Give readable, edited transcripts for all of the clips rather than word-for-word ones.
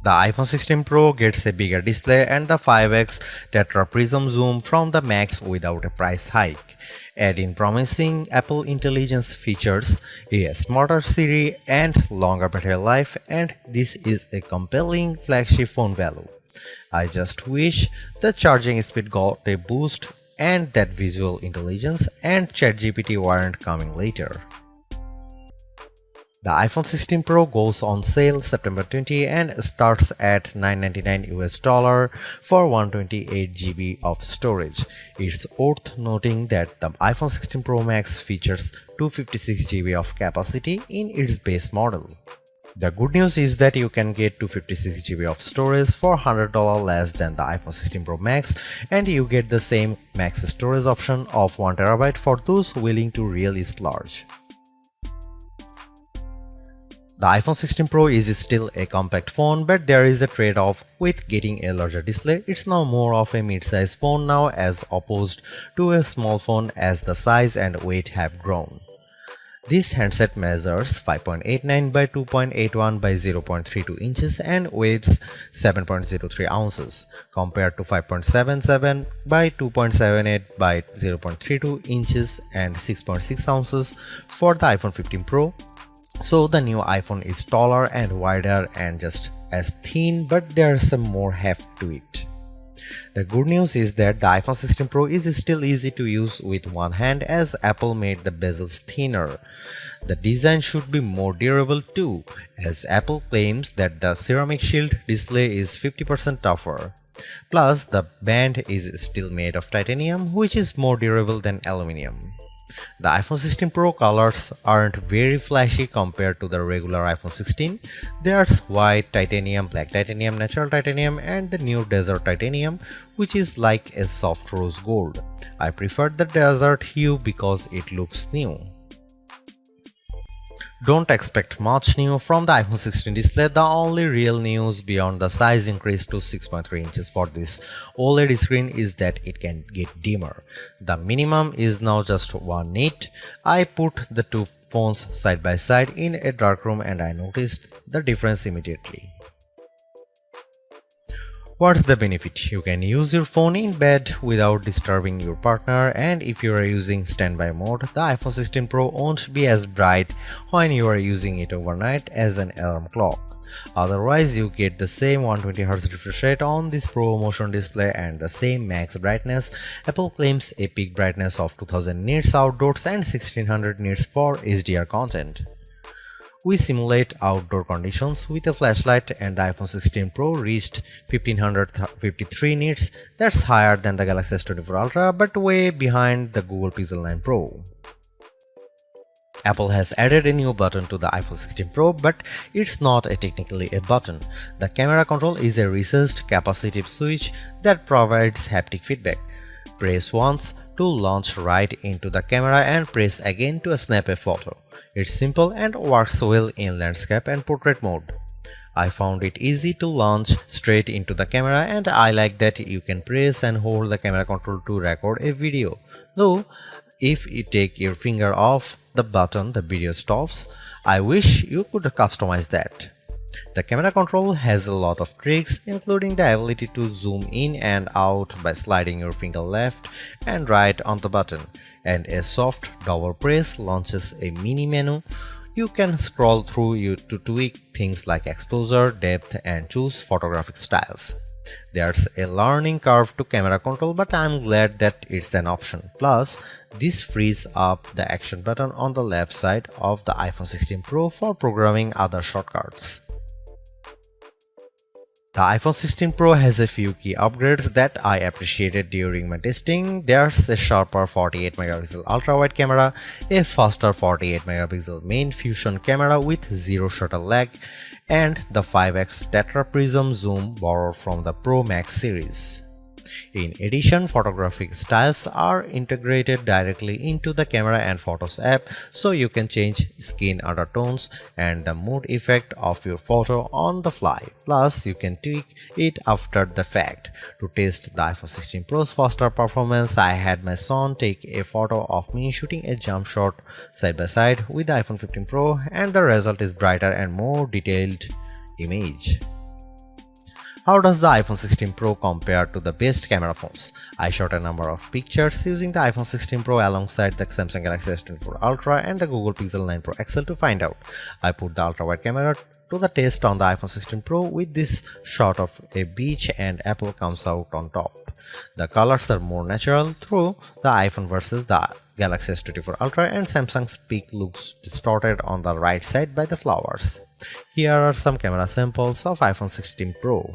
The iPhone 16 Pro gets a bigger display and the 5x tetra prism zoom from the Max without a price hike. Add in promising Apple Intelligence features, a smarter Siri and longer battery life, and this is a compelling flagship phone value. I just wish the charging speed got a boost and that visual intelligence and ChatGPT weren't coming later. The iPhone 16 Pro goes on sale September 20 and starts at $999 for 128 GB of storage. It's worth noting that the iPhone 16 Pro Max features 256 GB of capacity in its base model. The good news is that you can get 256 GB of storage for $100 less than the iPhone 16 Pro Max, and you get the same max storage option of 1 TB for those willing to really splurge. The iPhone 16 Pro is still a compact phone, but there is a trade-off with getting a larger display. It's now more of a mid-size phone now as opposed to a small phone as the size and weight have grown. This handset measures 5.89 by 2.81 by 0.32 inches and weighs 7.03 ounces compared to 5.77 by 2.78 by 0.32 inches and 6.6 ounces for the iPhone 15 Pro. So the new iPhone is taller and wider and just as thin, but there's some more heft to it. The good news is that the iPhone 16 Pro is still easy to use with one hand as Apple made the bezels thinner. The design should be more durable too, as Apple claims that the ceramic shield display is 50% tougher. Plus, the band is still made of titanium, which is more durable than aluminum. The iPhone 16 Pro colors aren't very flashy compared to the regular iPhone 16. There's white titanium, black titanium, natural titanium, and the new desert titanium, which is like a soft rose gold. I prefer the desert hue because it looks new. Don't expect much new from the iPhone 16 display. The only real news beyond the size increase to 6.3 inches for this OLED screen is that it can get dimmer. The minimum is now just 1 nit. I put the two phones side by side in a dark room and I noticed the difference immediately. What's the benefit? You can use your phone in bed without disturbing your partner, and if you are using standby mode, the iPhone 16 Pro won't be as bright when you are using it overnight as an alarm clock. Otherwise, you get the same 120Hz refresh rate on this Pro Motion display and the same max brightness. Apple claims a peak brightness of 2000 nits outdoors and 1600 nits for HDR content. We simulate outdoor conditions with a flashlight and the iPhone 16 Pro reached 1553 nits. That's higher than the Galaxy S24 Ultra but way behind the Google Pixel 9 Pro. Apple has added a new button to the iPhone 16 Pro, but it's not technically a button. The camera control is a recessed capacitive switch that provides haptic feedback. Press once to launch right into the camera and press again to snap a photo. It's simple and works well in landscape and portrait mode. I found it easy to launch straight into the camera and I like that you can press and hold the camera control to record a video. Though, if you take your finger off the button, the video stops. I wish you could customize that. The camera control has a lot of tricks, including the ability to zoom in and out by sliding your finger left and right on the button, and a soft double press launches a mini menu. You can scroll through to tweak things like exposure, depth, and choose photographic styles. There's a learning curve to camera control, but I'm glad that it's an option. Plus, this frees up the action button on the left side of the iPhone 16 Pro for programming other shortcuts. The iPhone 16 Pro has a few key upgrades that I appreciated during my testing. There's a sharper 48MP ultra-wide camera, a faster 48MP main fusion camera with zero shutter lag, and the 5x tetra prism zoom borrowed from the Pro Max series. In addition, photographic styles are integrated directly into the Camera and Photos app, so you can change skin undertones and the mood effect of your photo on the fly. Plus, you can tweak it after the fact. To test the iPhone 16 Pro's faster performance, I had my son take a photo of me shooting a jump shot side by side with the iPhone 15 Pro, and the result is brighter and more detailed image. How does the iPhone 16 Pro compare to the best camera phones? I shot a number of pictures using the iPhone 16 Pro alongside the Samsung Galaxy S24 Ultra and the Google Pixel 9 Pro XL to find out. I put the ultra-wide camera to the test on the iPhone 16 Pro with this shot of a beach and Apple comes out on top. The colors are more natural through the iPhone versus the Galaxy S24 Ultra, and Samsung's peak looks distorted on the right side by the flowers. Here are some camera samples of iPhone 16 Pro.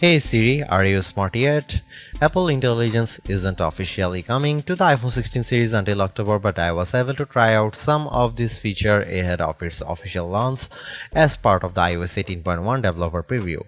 Hey Siri, are you smart yet? Apple Intelligence isn't officially coming to the iPhone 16 series until October, but I was able to try out some of this feature ahead of its official launch as part of the iOS 18.1 developer preview.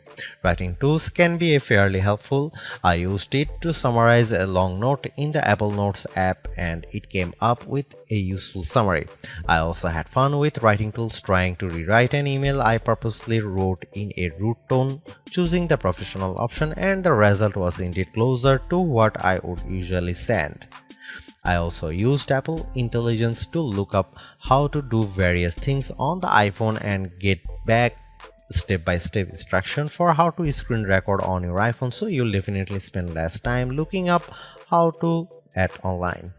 Writing tools can be fairly helpful. I used it to summarize a long note in the Apple Notes app and it came up with a useful summary. I also had fun with writing tools trying to rewrite an email I purposely wrote in a rude tone, choosing the professional option, and the result was indeed closer to what I would usually send. I also used Apple Intelligence to look up how to do various things on the iPhone and get back step-by-step instruction for how to screen record on your iPhone, so you'll definitely spend less time looking up how to at online.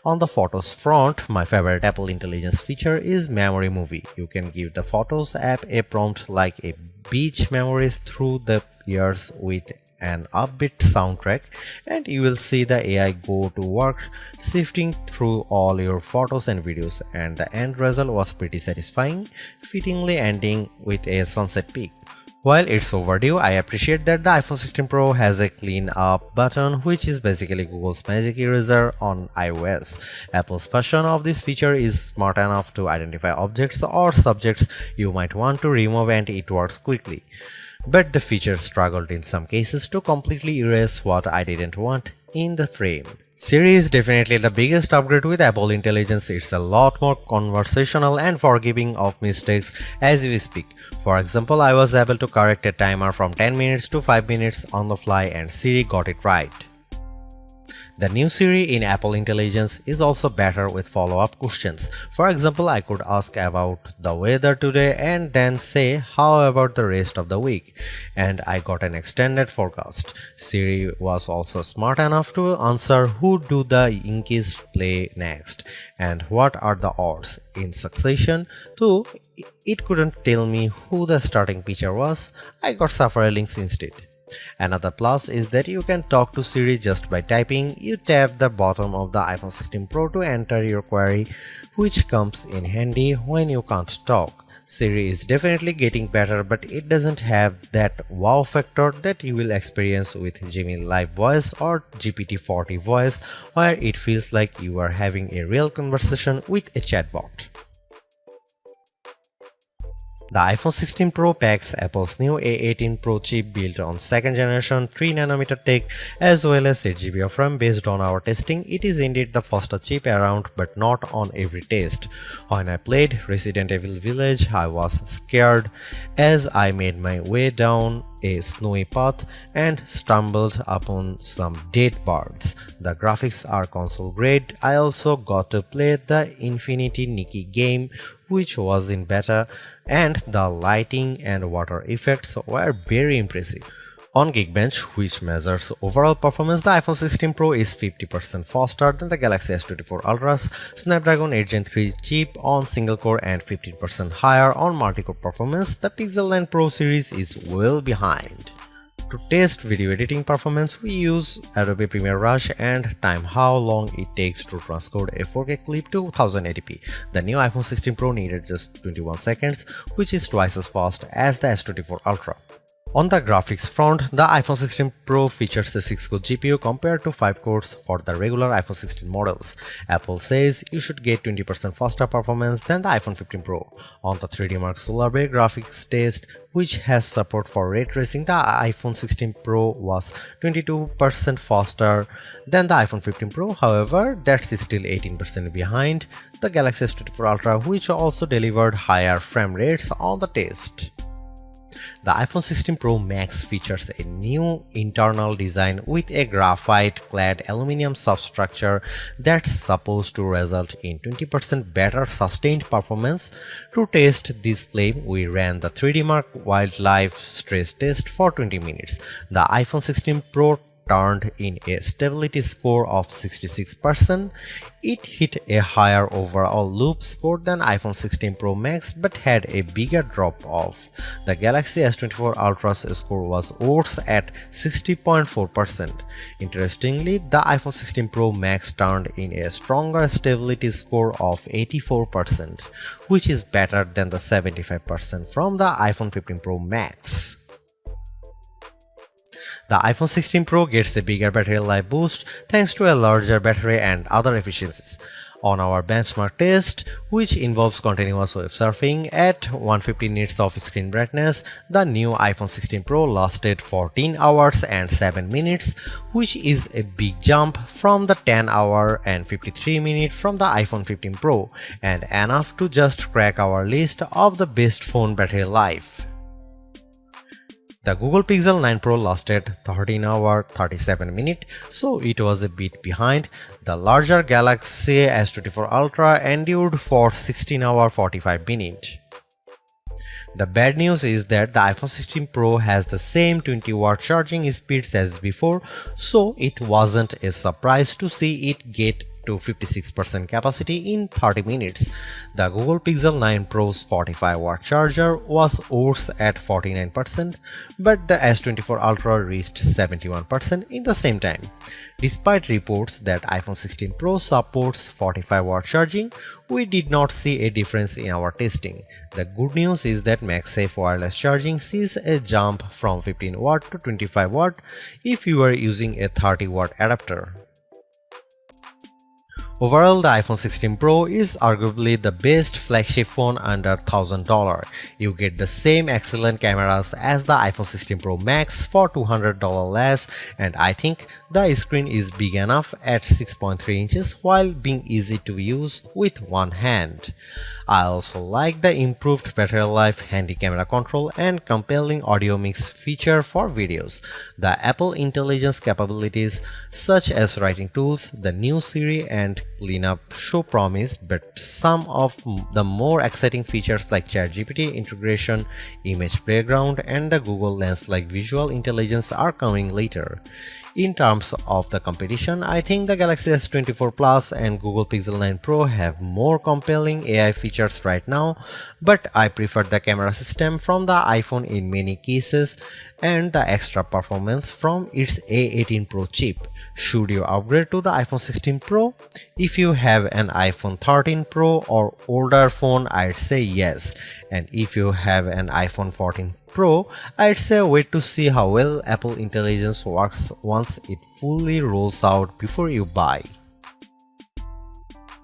On the Photos front, my favorite Apple Intelligence feature is Memory Movie. You can give the Photos app a prompt like a beach memories through the years with an upbeat soundtrack, and you will see the AI go to work sifting through all your photos and videos, and the end result was pretty satisfying, fittingly ending with a sunset peak. While it's overdue, I appreciate that the iPhone 16 Pro has a clean up button, which is basically Google's magic eraser on iOS. Apple's version of this feature is smart enough to identify objects or subjects you might want to remove, and it works quickly. But the feature struggled in some cases to completely erase what I didn't want in the frame. Siri is definitely the biggest upgrade with Apple Intelligence. It's a lot more conversational and forgiving of mistakes as we speak. For example, I was able to correct a timer from 10 minutes to 5 minutes on the fly and Siri got it right. The new Siri in Apple Intelligence is also better with follow-up questions. For example, I could ask about the weather today and then say, how about the rest of the week? And I got an extended forecast. Siri was also smart enough to answer who do the Yankees play next and what are the odds in succession, though it couldn't tell me who the starting pitcher was. I got several links instead. Another plus is that you can talk to Siri just by typing. You tap the bottom of the iPhone 16 Pro to enter your query, which comes in handy when you can't talk. Siri is definitely getting better, but it doesn't have that wow factor that you will experience with Gemini Live Voice or GPT-40 Voice, where it feels like you are having a real conversation with a chatbot. The iPhone 16 Pro packs Apple's new A18 Pro chip built on 2nd generation 3nm tech as well as 8GB of RAM. Based on our testing, it is indeed the fastest chip around, but not on every test. When I played Resident Evil Village, I was scared as I made my way down a snowy path and stumbled upon some dead birds. The graphics are console grade. I also got to play the Infinity Nikki game, which was in beta, and the lighting and water effects were very impressive. On Geekbench, which measures overall performance, the iPhone 16 Pro is 50% faster than the Galaxy S24 Ultra's Snapdragon 8 Gen 3 chip on single core and 15% higher on multi-core performance. The Pixel 9 Pro series is well behind. To test video editing performance, we use Adobe Premiere Rush and time how long it takes to transcode a 4K clip to 1080p. The new iPhone 16 Pro needed just 21 seconds, which is twice as fast as the S24 Ultra. On the graphics front, the iPhone 16 Pro features a 6-core GPU compared to 5 cores for the regular iPhone 16 models. Apple says you should get 20% faster performance than the iPhone 15 Pro. On the 3D Mark Solar Bay graphics test, which has support for ray tracing, the iPhone 16 Pro was 22% faster than the iPhone 15 Pro. However, that's still 18% behind the Galaxy S24 Ultra, which also delivered higher frame rates on the test. The iPhone 16 Pro Max features a new internal design with a graphite-clad aluminum substructure that's supposed to result in 20% better sustained performance. To test this claim, we ran the 3D Mark Wildlife stress test for 20 minutes. The iPhone 16 Pro turned in a stability score of 66%. It hit a higher overall loop score than iPhone 16 Pro Max but had a bigger drop-off. The Galaxy S24 Ultra's score was worse at 60.4%. Interestingly, the iPhone 16 Pro Max turned in a stronger stability score of 84%, which is better than the 75% from the iPhone 15 Pro Max. The iPhone 16 Pro gets a bigger battery life boost thanks to a larger battery and other efficiencies. On our benchmark test, which involves continuous web surfing at 150 nits of screen brightness, the new iPhone 16 Pro lasted 14 hours and 7 minutes, which is a big jump from the 10 hour and 53 minutes from the iPhone 15 Pro, and enough to just crack our list of the best phone battery life. The Google Pixel 9 Pro lasted 13 hours 37 minutes, so it was a bit behind. The larger Galaxy S24 Ultra endured for 16 hours 45 minutes. The bad news is that the iPhone 16 Pro has the same 20-watt charging speeds as before, so it wasn't a surprise to see it get to 56% capacity in 30 minutes. The Google Pixel 9 Pro's 45-watt charger was worse at 49%, but the S24 Ultra reached 71% in the same time. Despite reports that iPhone 16 Pro supports 45-watt charging, we did not see a difference in our testing. The good news is that MagSafe wireless charging sees a jump from 15W to 25W if you are using a 30-watt adapter. Overall, the iPhone 16 Pro is arguably the best flagship phone under $1,000. You get the same excellent cameras as the iPhone 16 Pro Max for $200 less, and I think the screen is big enough at 6.3 inches while being easy to use with one hand. I also like the improved battery life, handy camera control, and compelling audio mix feature for videos. The Apple Intelligence capabilities such as writing tools, the new Siri, and cleanup show promise, but some of the more exciting features like ChatGPT integration, image playground, and the Google Lens like visual intelligence are coming later. In terms of the competition, I think the Galaxy S24 Plus and Google Pixel 9 Pro have more compelling AI features right now, but I prefer the camera system from the iPhone in many cases and the extra performance from its A18 Pro chip. Should you upgrade to the iPhone 16 Pro? If you have an iPhone 13 Pro or older phone, I'd say yes. And if you have an iPhone 14 Pro, I'd say wait to see how well Apple Intelligence works once it fully rolls out before you buy.